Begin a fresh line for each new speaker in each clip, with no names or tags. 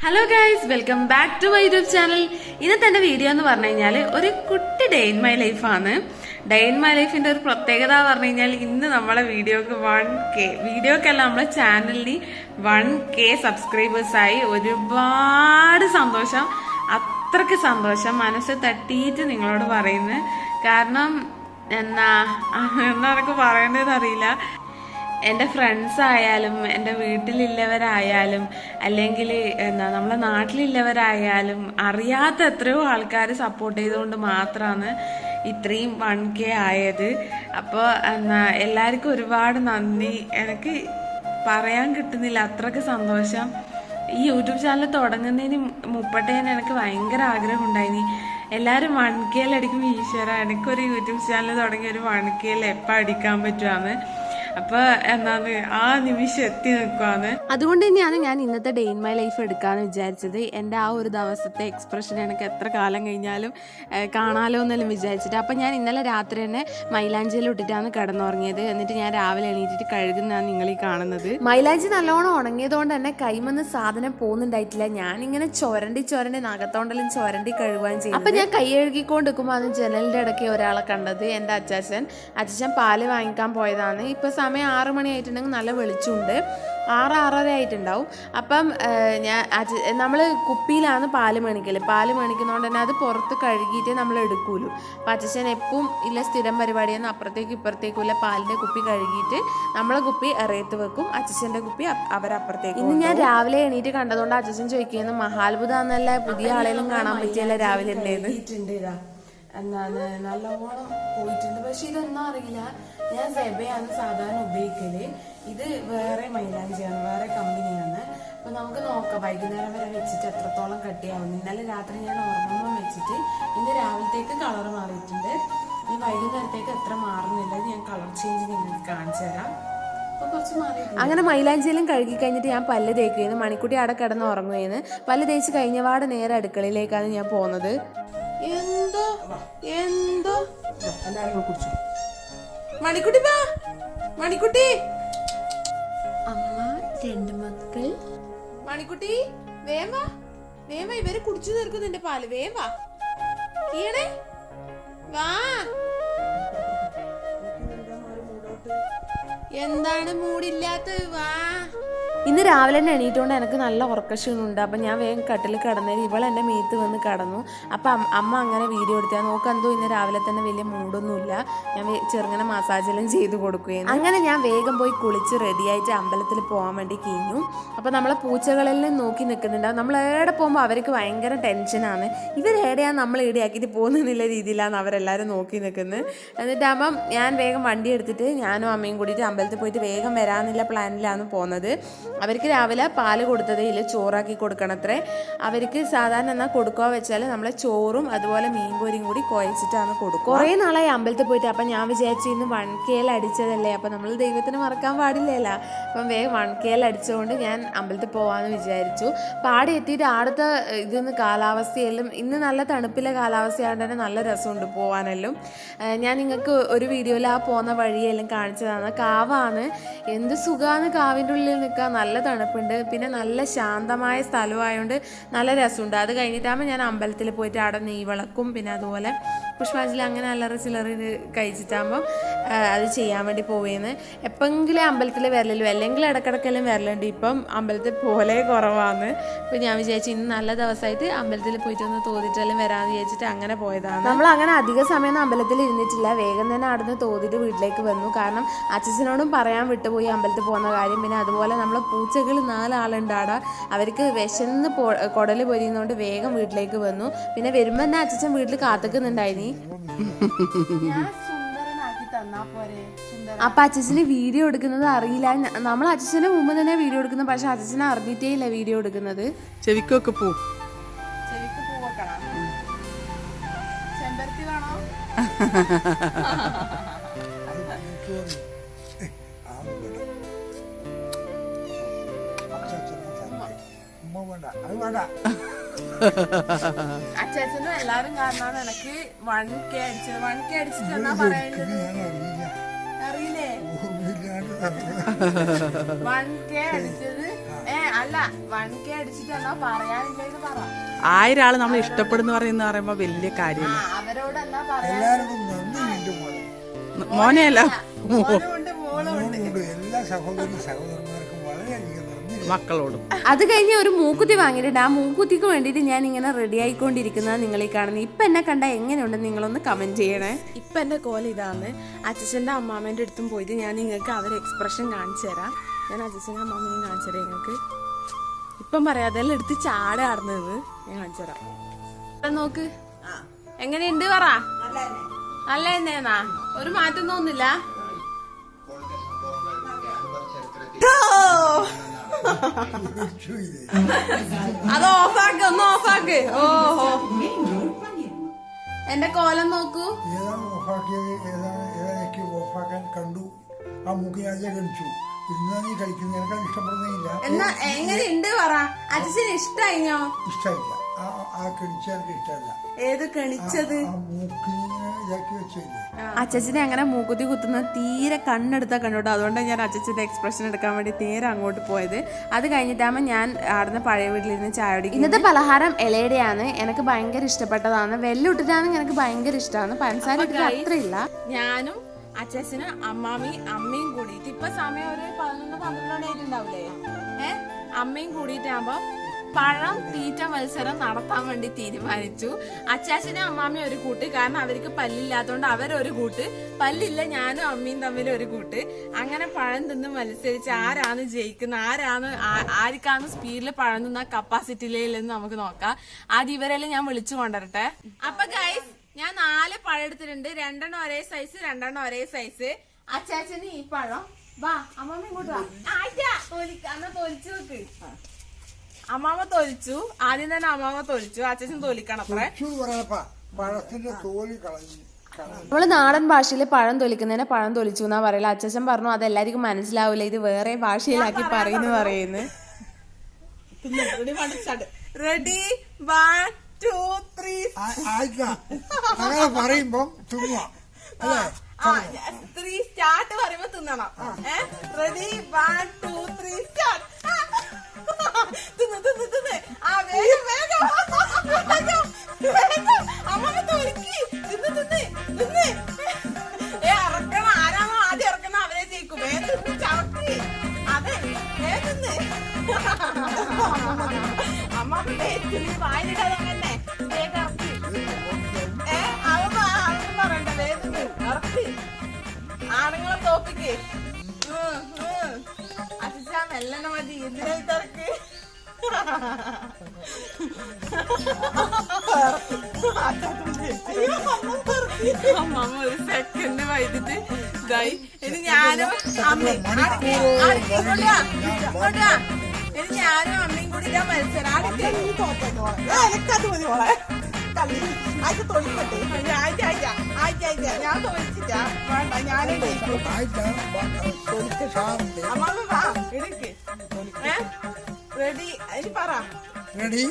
Hello guys, welcome back to my YouTube channel. ഇന്നത്തെ എൻ്റെ video എന്ന് പറഞ്ഞു കഴിഞ്ഞാൽ ഒരു കുട്ടി ഡേ ഇൻ മൈ ലൈഫാണ്. ഡേ ഇൻ മൈ ലൈഫിൻ്റെ ഒരു പ്രത്യേകത പറഞ്ഞു കഴിഞ്ഞാൽ ഇന്ന് നമ്മളെ വീഡിയോക്ക് 1K വീഡിയോക്കല്ല നമ്മളെ ചാനലിന് 1K സബ്സ്ക്രൈബേഴ്സായി. ഒരുപാട് സന്തോഷം, അത്രയ്ക്ക് സന്തോഷം, മനസ്സ് തട്ടിയിട്ട് നിങ്ങളോട് പറയുന്നത്. കാരണം എന്നാ എനിക്ക് പറയേണ്ടത് അറിയില്ല. എൻ്റെ ഫ്രണ്ട്സ് ആയാലും എൻ്റെ വീട്ടിലുള്ളവരായാലും അല്ലെങ്കിൽ നമ്മളെ നാട്ടിലുള്ളവരായാലും അറിയാത്ത എത്രയോ ആൾക്കാർ സപ്പോർട്ട് ചെയ്തുകൊണ്ട് മാത്രമാണ് ഇത്രയും 1K ആയത്. അപ്പോൾ എല്ലാവർക്കും ഒരുപാട് നന്ദി. എനിക്ക് പറയാൻ കിട്ടുന്നില്ല, അത്രയ്ക്ക് സന്തോഷം. ഈ യൂട്യൂബ് ചാനൽ തുടങ്ങുന്നതിന് മുപ്പട്ടേന് എനിക്ക് ഭയങ്കര ആഗ്രഹം ഉണ്ടായിനി. എല്ലാവരും 1K അടിക്കുമ്പോൾ ഈശ്വര എനിക്കൊരു യൂട്യൂബ് ചാനൽ തുടങ്ങി ഒരു 1K എപ്പോൾ അടിക്കാൻ പറ്റുവാന്ന്. അപ്പൊ എന്നാണ് ആ നിമിഷം എത്തി നിൽക്കുവാന്ന്. അതുകൊണ്ട് തന്നെയാണ് ഞാൻ ഇന്നത്തെ ഡേ ഇൻ മൈ ലൈഫ് എടുക്കാന്ന് വിചാരിച്ചത്. എൻ്റെ ആ ഒരു ദിവസത്തെ എക്സ്പ്രഷൻ എനിക്ക് എത്ര കാലം കഴിഞ്ഞാലും കാണാലോ എന്നെല്ലാം വിചാരിച്ചിട്ട്. അപ്പം ഞാൻ ഇന്നലെ രാത്രി തന്നെ മൈലാഞ്ചിയിൽ ഇട്ടിട്ടാണ് കിടന്നുറങ്ങിയത്. എന്നിട്ട് ഞാൻ രാവിലെ എണീറ്റിട്ട് കഴുകുന്നതാണ് നിങ്ങൾ ഈ കാണുന്നത്. മൈലാഞ്ചി നല്ലോണം ഉണങ്ങിയതുകൊണ്ട് തന്നെ കൈമന്ന് സാധനം പോകുന്നുണ്ടായിട്ടില്ല. ഞാനിങ്ങനെ ചൊരണ്ടി നഖത്തോണ്ടെല്ലാം ചൊരണ്ടി കഴുകുകയും ചെയ്തു. അപ്പം ഞാൻ കൈ കഴുകിക്കൊണ്ട് നിൽക്കുമ്പോൾ അത് ജനലിൻ്റെ ഇടയ്ക്ക് ഒരാളെ കണ്ടത്. എൻ്റെ അച്ഛൻ പാല് വാങ്ങിക്കാൻ പോയതാണ്. ഇപ്പം സമയം 6 മണി ആയിട്ടുണ്ടെങ്കിൽ നല്ല വെളിച്ചമുണ്ട്. 6-6:30 ആയിട്ടുണ്ടാവും. അപ്പം നമ്മൾ കുപ്പിയിലാണ് പാല് മേണിക്കുന്നതുകൊണ്ട് തന്നെ അത് പുറത്ത് കഴുകിയിട്ട് നമ്മൾ എടുക്കൂലൂ. അപ്പം അച്ഛൻ എപ്പം ഇല്ല സ്ഥിരം പരിപാടിയാണ് അപ്പുറത്തേക്കും ഇപ്പുറത്തേക്കുള്ള പാലിൻ്റെ കുപ്പി കഴുകിയിട്ട് നമ്മളെ കുപ്പി ഇറയത്ത് വെക്കും, അച്ഛൻ്റെ കുപ്പി അവരപ്പുറത്തേക്ക്. ഇന്ന് ഞാൻ രാവിലെ എണീറ്റ് കണ്ടതുകൊണ്ട് അച്ഛൻ ചോദിക്കുന്നത് മഹാത്ഭുതം എന്നല്ല പുതിയ ആളെല്ലാം കാണാൻ പറ്റിയല്ല രാവിലെ ഉണ്ടായിരുന്നു. എന്നാണ് നല്ലോണം പോയിട്ടുണ്ട്. പക്ഷെ ഇതൊന്നും അറിയില്ല, ഞാൻ സെബയാണ് സാധാരണ ഉപയോഗിക്കല്. ഇത് വേറെ മൈലാഞ്ചിയാണ്, വേറെ കമ്പനിയാണ്. അപ്പൊ നമുക്ക് നോക്കാം വൈകുന്നേരം വരെ വെച്ചിട്ട് എത്രത്തോളം കട്ടിയാവും. ഇന്നലെ രാത്രി ഞാൻ ഓർമ്മ വെച്ചിട്ട് ഇന്ന് രാവിലത്തേക്ക് കളർ മാറിയിട്ടുണ്ട്. ഈ വൈകുന്നേരത്തേക്ക് എത്ര മാറുന്നില്ല, ഞാൻ കളർ ചേഞ്ച് നിങ്ങൾക്ക് കാണിച്ചു തരാം. അങ്ങനെ മൈലാഞ്ചിയെല്ലാം കഴുകി കഴിഞ്ഞിട്ട് ഞാൻ പല്ല് തേക്കുകയെന്ന്. മണിക്കുട്ടി അവിടെ കിടന്ന് ഉറങ്ങുകയെന്ന്. പല്ല് തേച്ച് കഴിഞ്ഞപാട് നേരെ അടുക്കളയിലേക്കാണ് ഞാൻ പോകുന്നത്. എന്തോ മണിക്കുട്ടി മണിക്കുട്ടി അമ്മ 2 മക്കൾ. മണിക്കുട്ടി വേവാ ഇവര് കുടിച്ചു തീർക്കുന്നുണ്ട് പാല്. വേവാ കീയണേ വാ. എന്താണ് മൂടില്ലാത്തത്? വാ. ഇന്ന് രാവിലെ തന്നെ എണീറ്റുകൊണ്ട് എനിക്ക് നല്ല ഉറക്കക്ഷീണമുണ്ട്. അപ്പം ഞാൻ വേഗം കട്ടിൽ കിടന്നേര് ഇവളെൻ്റെ മീത്ത് വന്ന് കിടന്നു. അപ്പം അമ്മ അങ്ങനെ വീഡിയോ എടുത്താൽ നോക്കെന്തോ ഇന്ന് രാവിലെ തന്നെ വലിയ മൂടൊന്നുമില്ല. ഞാൻ ചെറുങ്ങനെ മസാജെല്ലാം ചെയ്ത് കൊടുക്കുകയും അങ്ങനെ ഞാൻ വേഗം പോയി കുളിച്ച് റെഡിയായിട്ട് അമ്പലത്തിൽ പോകാൻ വേണ്ടി കഴിഞ്ഞു. അപ്പം നമ്മളെ പൂച്ചകളെല്ലാം നോക്കി നിൽക്കുന്നുണ്ടാവും. നമ്മൾ എവിടെ പോകുമ്പോൾ അവർക്ക് ഭയങ്കര ടെൻഷനാണ്. ഇവരെവിടെയാണ് നമ്മൾ ഈടെയാക്കിയിട്ട് പോകുന്നില്ല രീതിയിലാണ് അവരെല്ലാവരും നോക്കി നിൽക്കുന്നത്. എന്നിട്ടാകുമ്പം ഞാൻ വേഗം വണ്ടി എടുത്തിട്ട് ഞാനും അമ്മയും കൂടിയിട്ട് അമ്പലത്തിൽ പോയിട്ട് വേഗം വരാമെന്നുള്ള പ്ലാനിലാണ് പോകുന്നത്. അവർക്ക് രാവിലെ പാല് കൊടുത്തതേ ഇല്ല, ചോറാക്കി കൊടുക്കണത്രേ. അവർക്ക് സാധാരണ എന്നാൽ കൊടുക്കുക വെച്ചാൽ നമ്മളെ ചോറും അതുപോലെ മീൻപൊരിയും കൂടി കുഴച്ചിട്ടാണ് കൊടുക്കുക. കുറേ നാളായി അമ്പലത്തിൽ പോയിട്ട്. അപ്പം ഞാൻ വിചാരിച്ചു ഇന്ന് 1K അടിച്ചതല്ലേ, അപ്പം നമ്മൾ ദൈവത്തിന് മറക്കാൻ പാടില്ലല്ലോ. അപ്പം വേഗം 1K അടിച്ചുകൊണ്ട് ഞാൻ അമ്പലത്തിൽ പോകാമെന്ന് വിചാരിച്ചു. പാടി എത്തിയിട്ട് ആടുത്തെ ഇതിന്ന് കാലാവസ്ഥയെല്ലാം ഇന്ന് നല്ല തണുപ്പിലെ കാലാവസ്ഥയായതുകൊണ്ട് തന്നെ നല്ല രസമുണ്ട് പോകാനെല്ലാം. ഞാൻ നിങ്ങൾക്ക് ഒരു വീഡിയോയിൽ ആ പോകുന്ന വഴിയെല്ലാം കാണിച്ചതാണ്. കാവാണ്, എന്ത് സുഖമാണ് കാവിൻ്റെ ഉള്ളിൽ നിൽക്കാൻ. നല്ല തണുപ്പുണ്ട്, പിന്നെ നല്ല ശാന്തമായ സ്ഥലമായതുകൊണ്ട് നല്ല രസമുണ്ട്. അത് കഴിഞ്ഞിട്ടാകുമ്പോൾ ഞാൻ അമ്പലത്തിൽ പോയിട്ട് അവിടെ നെയ്വിളക്കും പിന്നെ അതുപോലെ പുഷ്പാഞ്ജലി അങ്ങനെ അല്ലറ ചില്ലറ ഇത് കഴിച്ചിട്ടാകുമ്പം അത് ചെയ്യാൻ വേണ്ടി പോവുകയെന്ന്. എപ്പോഴെങ്കിലും അമ്പലത്തിൽ വരലല്ലോ, അല്ലെങ്കിൽ ഇടക്കിടക്കെല്ലാം വരലുണ്ട്. ഇപ്പം അമ്പലത്തിൽ പോലെ കുറവാണ്. ഇപ്പം ഞാൻ വിചാരിച്ചു ഇന്ന് നല്ല ദിവസമായിട്ട് അമ്പലത്തിൽ പോയിട്ട് ഒന്ന് തോന്നിട്ടെല്ലാം വരാമെന്ന് വിചാരിച്ചിട്ട് അങ്ങനെ പോയതാണ്. നമ്മൾ അങ്ങനെ അധിക സമയം അമ്പലത്തിൽ ഇരുന്നിട്ടില്ല, വേഗം തന്നെ അവിടുന്ന് തോന്നിട്ട് വീട്ടിലേക്ക് വന്നു. കാരണം അച്ഛനോടും പറയാൻ വിട്ടുപോയി അമ്പലത്തിൽ പോകുന്ന കാര്യം. പിന്നെ അതുപോലെ നമ്മളെ പൂച്ചകൾ 4 ആളുണ്ട് അവിടെ. അവർക്ക് വിശന്ന് കുടൽ പൊരിയുന്നതുകൊണ്ട് വേഗം വീട്ടിലേക്ക് വന്നു. പിന്നെ വരുമ്പോൾ തന്നെ അച്ഛൻ വീട്ടിൽ കാത്തുക്കുന്നുണ്ടായിനി. അപ്പൊ അച്ഛന് വീഡിയോ എടുക്കുന്നത് അറിയില്ല. നമ്മൾ അച്ഛന് മുമ്പ് തന്നെ വീഡിയോ എടുക്കുന്നത്, പക്ഷെ അച്ഛനെ അറിഞ്ഞിട്ടേ ഇല്ല വീഡിയോ എടുക്കുന്നത്.
ചെവിക്കൊക്കെ പോ
വെക്കണം. ചെമ്പരത്തി വേണോ? അച്ഛനും എല്ലാരും കാരണമാണ് എനിക്ക് 1K അടിച്ചത്. 1K അടിച്ചിട്ട് എന്നാ പറയുന്നത് അറിയില്ലേ? 1K അടിച്ചത് അല്ല 1K അടിച്ചിട്ട് എന്നാ പറയാനില്ലേന്ന് പറ.
1000 ആള് നമ്മൾ ഇഷ്ടപ്പെടുന്ന പറയുമ്പോ വലിയ കാര്യമില്ല.
അവരോട് എന്നാ പറയാ.
എല്ലാവർക്കും നന്ദിയുണ്ട്
മോനെയല്ല
എല്ലാ സഹോദരന്മാർക്കും വളരെയധികം നന്ദി
മക്കളോടും.
അത് കഴിഞ്ഞ് ഒരു മൂക്കുത്തി വാങ്ങിയിട്ടുണ്ട്. ആ മൂക്കുത്തിക്ക് വേണ്ടിയിട്ട് ഞാൻ ഇങ്ങനെ റെഡി ആയിക്കൊണ്ടിരിക്കുന്നത് നിങ്ങളീ കാണുന്നത്. ഇപ്പം എന്നെ കണ്ടാൽ എങ്ങനെയുണ്ടെന്ന് നിങ്ങളൊന്ന് കമൻറ്റ് ചെയ്യണേ. ഇപ്പം എൻ്റെ കോലം ഇതാണ്. അച്ഛൻ്റെ അമ്മാമ്മേൻ്റെ അടുത്തും പോയിട്ട് ഞാൻ നിങ്ങൾക്ക് അവരുടെ എക്സ്പ്രഷൻ കാണിച്ചു തരാം. ഞാൻ അച്ഛൻ്റെ അമ്മാമ്മേനെയും കാണിച്ചു തരാം നിങ്ങൾക്ക്. ഇപ്പം പറയാം അതെല്ലാം എടുത്ത് ചാടാടുന്നത് ഞാൻ കാണിച്ചു തരാം. നോക്ക് എങ്ങനെയുണ്ട് പറ. നല്ല തന്നെയാ, ഒരു മാറ്റം തോന്നില്ല. അത് ഓഫാക്ക്, ഒന്ന് ഓഫാക്ക്. ഓഹോ എന്റെ കോലം നോക്കൂ.
ഏതാണ് ഓഫാക്കിയത്? ഏതാനൊക്കെ ഓഫാക്കാൻ കണ്ടു. ആ മൂക്ക് ഞാൻ കളിച്ചു. ഇന്ന് നീ കളിക്കുന്നത് എനിക്കത് ഇഷ്ടപ്പെടുന്നില്ല.
എന്നാ എങ്ങനെയുണ്ട് പറ. അച്ഛന് ഇഷ്ടായിഞ്ഞോ?
ഇഷ്ടമില്ല. ആ കണിച്ച എനിക്ക് ഇഷ്ടമല്ല.
ഏത് കണിച്ചത്?
മൂക്കിനെ ഇതാക്കി വെച്ചില്ലേ.
അച്ഛനെ അങ്ങനെ മൂക്കുത്തി കുത്തുന്ന തീരെ കണ്ണെടുത്താ കണ്ടോട്ടോ. അതുകൊണ്ടാണ് ഞാൻ അച്ഛൻ്റെ എക്സ്പ്രഷൻ എടുക്കാൻ വേണ്ടി നേരെ അങ്ങോട്ട് പോയത്. അത് കഴിഞ്ഞിട്ടാകുമ്പോൾ ഞാൻ ആടുന്ന പഴയ വീട്ടിലിരുന്ന് ചായ കുടിക്കും. ഇന്നത്തെ പലഹാരം ഇലയുടെയാണ്. എനിക്ക് ഭയങ്കര ഇഷ്ടപ്പെട്ടതാണ്. വെല്ലിട്ടിട്ടാണെങ്കിൽ എനിക്ക് ഭയങ്കര ഇഷ്ടമാണ്. പഞ്ചസാര ഇട്ടിട്ട് അത്രയില്ല. ഞാനും അച്ഛനും അമ്മയും കൂടിയിട്ട് ഇപ്പൊ സമയം ഒരു 11-12 ആയിട്ടുണ്ടാവില്ലേ. അമ്മയും കൂടിയിട്ടാകുമ്പോ പഴം തീറ്റ മത്സരം നടത്താൻ വേണ്ടി തീരുമാനിച്ചു. അച്ചാച്ചനും അമ്മാമ്മയും ഒരു കൂട്ട്, കാരണം അവർക്ക് പല്ലില്ലാത്തതുകൊണ്ട് അവരൊരു കൂട്ട്, പല്ലില്ല ഞാനും അമ്മയും തമ്മിൽ ഒരു കൂട്ട്. അങ്ങനെ പഴം തിന്ന് മത്സരിച്ച് ആരാണ് ജയിക്കുന്നത്, ആർക്കാണ് സ്പീഡിൽ പഴം തിന്ന കപ്പാസിറ്റിയിലെന്ന് നമുക്ക് നോക്കാം. ആദ്യം ഇവരെല്ലാം ഞാൻ വിളിച്ചു കൊണ്ടുവരട്ടെ. അപ്പൊ ഗൈസ് ഞാൻ 4 പഴം എടുത്തിട്ടുണ്ട്. 2 ഒരേ സൈസ്, 2 ഒരേ സൈസ്. അച്ചാച്ചന് ഈ പഴം. വാ അമ്മമ്മ ഇങ്ങോട്ട് വാ. എന്നാ തൊലിച്ചു നോക്ക്. അമ്മാമ തൊലിച്ചു. ആദ്യം തന്നെ അമ്മാമ തൊലിച്ചു. അച്ഛൻ തൊലിക്കണം അത്രേ.
പഴത്തിന്റെ തോല് കളഞ്ഞു.
നമ്മള് നാടൻ ഭാഷയിൽ പഴം തൊലിക്കുന്നതിനെ പഴം തൊലിച്ചു എന്നാ പറയല. അച്ഛൻ പറഞ്ഞു അതെല്ലാവർക്കും മനസ്സിലാവൂല, ഇത് വേറെ ഭാഷയിലാക്കി പറയുന്നു പറയുന്നു. റെഡി 1 2 3
അങ്ങനെ പറയുമ്പോ
സ്റ്റാർട്ട് പറയുമ്പോ തിന്നണം. Ready 1 2 3 start. ഇറക്കണം. ആരാണോ ആദ്യം ഇറക്കണം അവരെ ജയിക്കും. ചവട്ടി അതെ അമ്മ വായിലിടാതെ തന്നെ അതൊന്നും പറയണ്ട. വേദന ഇറക്കി ആണുങ്ങളെ തോപ്പിക്ക്. അച്ഛാ മെല്ലനെ മതി. എന്തിനായിട്ട് ഇറക്കി. അമ്മ ഒരു സെക്കൻഡ് വൈകിട്ട് ഇതായി. ഇനി ഞാനും അമ്മയും ഇനി ഞാനും അമ്മയും കൂടി ഞാൻ മത്സരം. ഞാൻ തോന്നിച്ചിട്ടാ വേണ്ട. ഞാനും അമ്മ വാ എടുക്ക്. റെഡി ഇനി പറ.
റെഡി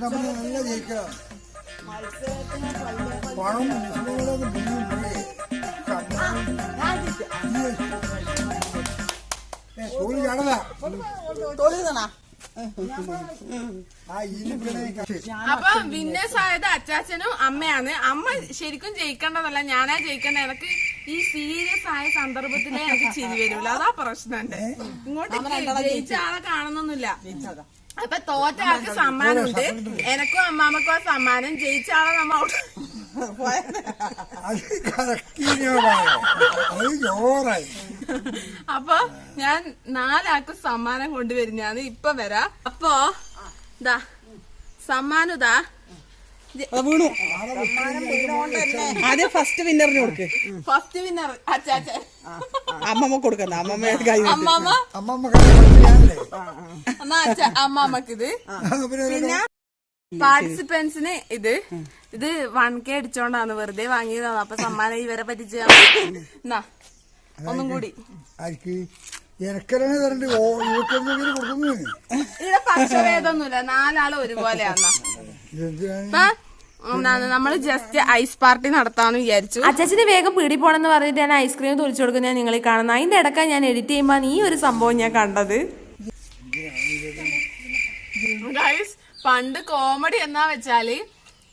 നല്ല ജയിക്കണം. പണം
അപ്പൊ വിന്നേഴ്സ് ആയത് അച്ചാച്ചനും അമ്മയാണ്. അമ്മ ശരിക്കും ജയിക്കേണ്ടതല്ല, ഞാനാ ജയിക്കേണ്ടത്. എനിക്ക് ഈ സീരിയസ് ആയ സന്ദർഭത്തിലേ എനിക്ക് ചിരി വരൂല, അതാ പ്രശ്നം. ഇങ്ങോട്ട് ജയിച്ച ആളെ കാണുന്നൊന്നുമില്ല. അപ്പൊ തോറ്റ ആൾക്ക് സമ്മാനമുണ്ട്. എനക്കും അമ്മാമക്കും ആ സമ്മാനം. ജയിച്ച ആളെ നമ്മ അപ്പൊ ഞാൻ 4 ആൾക്ക് സമ്മാനം കൊണ്ടുവരുന്നതാണ്. ഇപ്പൊ വരാം. അപ്പൊ ദാ സമ്മാനം ഇതാ.
ആദ്യം ഫസ്റ്റ് വിന്നറിന് കൊടുക്ക്.
ഫസ്റ്റ് വിന്നർ അച്ചാച്ചൻ.
അമ്മമ്മ കൊടുക്കണ്ട. അമ്മമ്മ
അമ്മാമ്മ എന്നാ അമ്മമ്മക്ക് ഇത്. പിന്നെ പാർട്ടിസിപ്പൻസിന് ഇത് 1K അടിച്ചോണ്ടാണ് വെറുതെ വാങ്ങിയതാണ്. അപ്പൊ സമ്മാനം ഇവരെ പറ്റിച്ച് എന്നാ ഒന്നും കൂടി ഇവിടെ പക്ഷഭേദമൊന്നുമില്ല, 4 ആളും ഒരുപോലെയാന്നാ. നമ്മള് ജസ്റ്റ് ഐസ് പാർട്ടി നടത്താന്ന് വിചാരിച്ചു. അച്ഛന് വേഗം പീടി പോണെന്ന് പറഞ്ഞിട്ട് ഞാൻ ഐസ്ക്രീം തൊളിച്ചു കൊടുക്കുന്ന നിങ്ങൾ കാണുന്നത്. അതിന്റെ ഇടയ്ക്ക് ഞാൻ എഡിറ്റ് ചെയ്യുമ്പോൾ ഈ ഒരു സംഭവം ഞാൻ കണ്ടത്. പണ്ട് കോമഡി എന്നാ വെച്ചാല്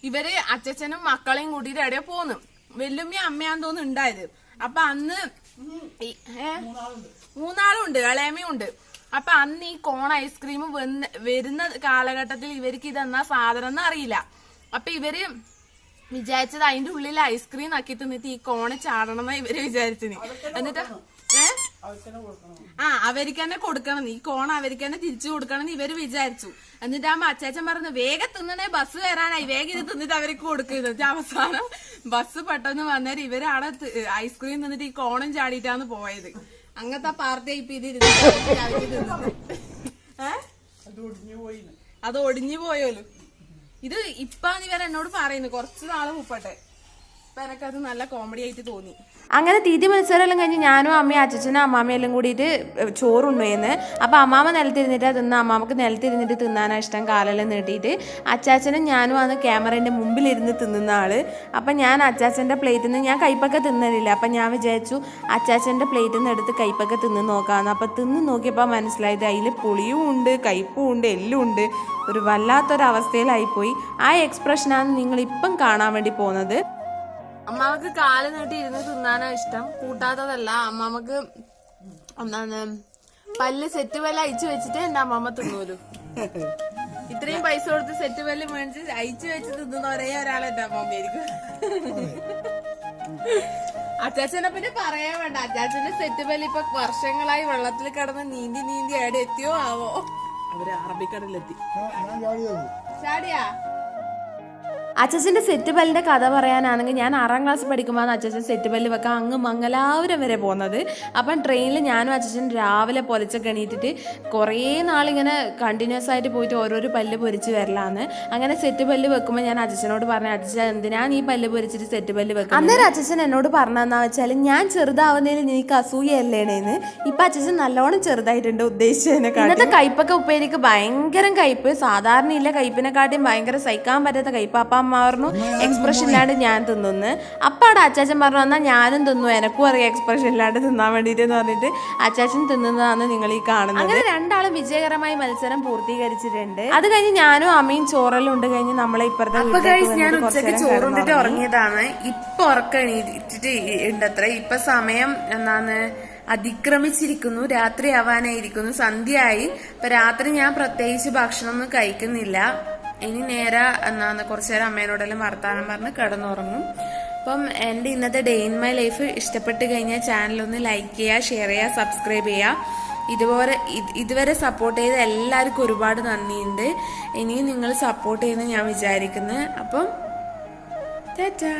ഇവര് അച്ഛനും മക്കളെയും കൂട്ടിട്ട് എവിടെയോ പോന്നു. വെല്ലുമ്മയും അമ്മയാന്ന് തോന്നുന്നു ഉണ്ടായത്. അപ്പൊ അന്ന് 3 ആളും ഉണ്ട്, ഇളയമയും ഉണ്ട്. അപ്പൊ അന്ന് ഈ കോൺ ഐസ്ക്രീം വരുന്ന കാലഘട്ടത്തിൽ ഇവർക്ക് ഇതെന്നാ സാധനം എന്ന് അറിയില്ല. അപ്പൊ ഇവര് വിചാരിച്ചത് അതിന്റെ ഉള്ളിൽ ഐസ്ക്രീം ആക്കി തിന്നിട്ട് ഈ കോണ് ചാടണം എന്നാ ഇവര് വിചാരിച്ചിന്. എന്നിട്ട് അവർക്ക് തന്നെ കൊടുക്കണം, ഈ കോൺ അവർക്ക് തന്നെ തിരിച്ചു കൊടുക്കണം എന്ന് ഇവര് വിചാരിച്ചു. എന്നിട്ടാകുമ്പോ അച്ചാച്ചൻ പറഞ്ഞു വേഗം തിന്നണേ, ബസ് വരാനായി, വേഗം ഇത് തിന്നിട്ട് അവർക്ക് കൊടുക്കുന്നത്. അവസാനം ബസ് പെട്ടെന്ന് വന്നേരം ഇവരാണ് ഐസ്ക്രീം തിന്നിട്ട് ഈ കോണും ചാടിയിട്ടാണ് പോയത്. അങ്ങനത്തെ പാർട്ടി അത് ഒടിഞ്ഞു പോയോലു. ഇത് ഇപ്പാന്ന് ഇവരെന്നോട് പറയുന്നു കുറച്ച് നാള് മുപ്പട്ടെ. അപ്പൊ എനക്കത് നല്ല കോമഡി ആയിട്ട് തോന്നി. അങ്ങനെ തീറ്റി മത്സരമെല്ലാം കഴിഞ്ഞ് ഞാനും അമ്മയും അച്ഛനും അമ്മാമ്മയെല്ലാം കൂടിയിട്ട് ചോറുണ്ടുപോയെന്ന്. അപ്പോൾ അമ്മാമ്മ നിലത്തിരുന്നിട്ട് തിന്ന, അമ്മാമ്മക്ക് നിലത്തിരുന്നിട്ട് തിന്നാനാണ് ഇഷ്ടം, കാലെല്ലാം നീട്ടിയിട്ട്. അച്ചാച്ചനും ഞാനും ആണ് ക്യാമറേൻ്റെ മുമ്പിലിരുന്ന് തിന്നുന്ന ആള്. അപ്പം ഞാൻ അച്ചാച്ചൻ്റെ പ്ലേറ്റിൽ നിന്ന് ഞാൻ കൈപ്പൊക്കെ തിന്നലില്ല. അപ്പം ഞാൻ വിചാരിച്ചു അച്ചാച്ചൻ്റെ പ്ലേറ്റിൽ നിന്ന് എടുത്ത് കൈപ്പൊക്കെ തിന്ന് നോക്കാമെന്ന്. അപ്പം തിന്ന് നോക്കിയപ്പോൾ മനസ്സിലായത് അതിൽ പുളിയും ഉണ്ട്, കയ്പും ഉണ്ട്, എല്ലാം ഉണ്ട്. ഒരു വല്ലാത്തൊരവസ്ഥയിലായിപ്പോയി. ആ എക്സ്പ്രഷനാണ് നിങ്ങളിപ്പം കാണാൻ വേണ്ടി പോകുന്നത്. അമ്മാമക്ക് കാല് നീട്ടി ഇരുന്ന് തിന്നാനാ ഇഷ്ടം, കൂട്ടാത്തതല്ല. അമ്മാമക്ക് എന്താണ് പല്ല് സെറ്റ് പല്ല് അയച്ചു വെച്ചിട്ട് എന്റെ അമ്മാമ്മ തിന്നൂലു. ഇത്രയും പൈസ കൊടുത്ത് സെറ്റ് പല്ല് മേടിച്ച് അയച്ചു വെച്ച് തിന്നുന്ന ഒരേ ഒരാളെ എന്റെ അമ്മാമ്മയായിരിക്കും. അച്ചാച്ചനെ പിന്നെ പറയാൻ വേണ്ട, അച്ചാച്ചന്റെ സെറ്റ് പല്ല് ഇപ്പൊ വർഷങ്ങളായി വെള്ളത്തിൽ കിടന്ന് നീന്തി എവിടെ എത്തിയോ ആവോ.
അവര് അറബിക്കടലിലെത്തി.
ചാടിയാ അച്ഛൻ്റെ സെറ്റ് പല്ലിൻ്റെ കഥ പറയാനാണെങ്കിൽ ഞാൻ 6ാം ക്ലാസ് പഠിക്കുമ്പോൾ അച്ഛൻ സെറ്റ് പല്ല് വെക്കാൻ അങ്ങ് മംഗലാപുരം വരെ പോകുന്നത്. അപ്പം ട്രെയിനിൽ ഞാനും അച്ഛൻ രാവിലെ പൊലിച്ചൊക്കെ എണീറ്റിട്ട് കുറേ നാളിങ്ങനെ കണ്ടിന്യൂസ് ആയിട്ട് പോയിട്ട് ഓരോരോ പല്ല് പൊരിച്ച് വരലാന്ന്. അങ്ങനെ സെറ്റ് പല്ല് വെക്കുമ്പോൾ ഞാൻ അച്ഛനോട് പറഞ്ഞു, അച്ഛൻ എന്തിനാണ് ഈ പല്ല് പൊരിച്ചിട്ട് സെറ്റ് പല്ല് വെക്കുന്നത്? അന്നേരം അച്ഛൻ എന്നോട് പറഞ്ഞതെന്നാ വെച്ചാൽ ഞാൻ ചെറുതാവുന്നതിൽ എനിക്ക് അസൂയല്ലേണേന്ന്. ഇപ്പം അച്ഛൻ നല്ലോണം ചെറുതായിട്ടുണ്ട് ഉദ്ദേശിച്ചതിനെക്കാട്ടും. ഇന്നത്തെ കയ്പൊക്കെ ഉപ്പേരിക്ക് ഭയങ്കര കയ്പ്, സാധാരണ ഇല്ല കയ്പിനെക്കാട്ടിയും ഭയങ്കര സഹിക്കാൻ പറ്റാത്ത കയ്പ്. അപ്പം അമ്മ പറഞ്ഞു എക്സ്പ്രഷൻ ഇല്ലാണ്ട് ഞാൻ തിന്നുന്ന്. അപ്പം അവിടെ അച്ചാച്ചൻ പറഞ്ഞു എന്നാൽ ഞാനും തിന്നു, എനക്കും അറിയാം എക്സ്പ്രഷൻ ഇല്ലാണ്ട് തിന്നാൻ വേണ്ടിയിട്ട് എന്ന് പറഞ്ഞിട്ട് അച്ചാച്ചൻ തിന്നുന്നതാണ് നിങ്ങൾ ഈ കാണുന്നത്. അങ്ങനെ 2 ആളും വിജയകരമായി മത്സരം പൂർത്തീകരിച്ചിട്ടുണ്ട്. അത് കഴിഞ്ഞ് ഞാനും അമ്മയും ചോറെല്ലാം ഉണ്ട് കഴിഞ്ഞ് നമ്മളെ ഇപ്പുറത്തെ ഞാൻ ഉച്ചക്ക് ചോറുണ്ടിട്ട് ഉറങ്ങിയതാണ്. ഇപ്പൊ ഉറക്കം എണീറ്റിട്ട് ഉണ്ടത്ര. ഇപ്പൊ സമയം എന്നാന്ന് അതിക്രമിച്ചിരിക്കുന്നു, രാത്രി ആവാനായിരിക്കുന്നു, സന്ധ്യയായി. ഇപ്പൊ രാത്രി ഞാൻ പ്രത്യേകിച്ച് ഭക്ഷണം ഒന്നും കഴിക്കുന്നില്ല. ഇനി നേരെ എന്നാന്ന് കുറച്ചു നേരം അമ്മേനോടെല്ലാം വർത്താനം പറഞ്ഞ് കിടന്നുറങ്ങും. അപ്പം എൻ്റെ ഇന്നത്തെ ഡേ ഇൻ മൈ ലൈഫ് ഇഷ്ടപ്പെട്ട് കഴിഞ്ഞാൽ ചാനലൊന്ന് ലൈക്ക് ചെയ്യുക, ഷെയർ ചെയ്യുക, സബ്സ്ക്രൈബ് ചെയ്യുക. ഇതുവരെ സപ്പോർട്ട് ചെയ്ത എല്ലാവർക്കും ഒരുപാട് നന്ദിയുണ്ട്. ഇനിയും നിങ്ങൾ സപ്പോർട്ട് ചെയ്യുമെന്ന് ഞാൻ വിചാരിക്കുന്നത്. അപ്പം ടാറ്റാ.